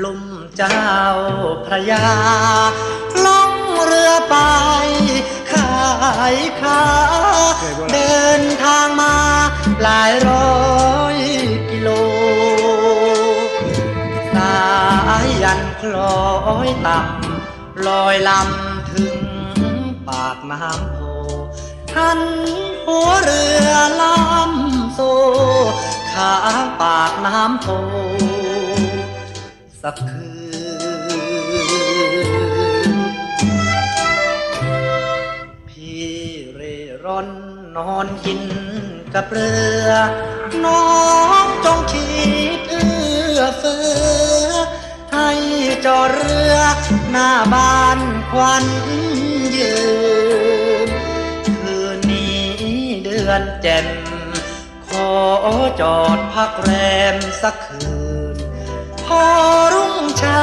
ลุ่มเจ้าพระยาล่องเรือไปขายขาเดินทางมาหลายร้อยกิโลสายยันคล้อยต่ำลอยลำถึงปากน้ำโพทันหัวเรือลำโซขาปากน้ำโพสักคืนพี่เร่ร่อนนอนกินกับเรือน้องจงคิดเอื้อเฟื้อให้จอดเรือหน้าบ้านควันยืนคืนนี้เดือนแจ่มขอจอดพักแรมสักคืนพอรุ่งเช้า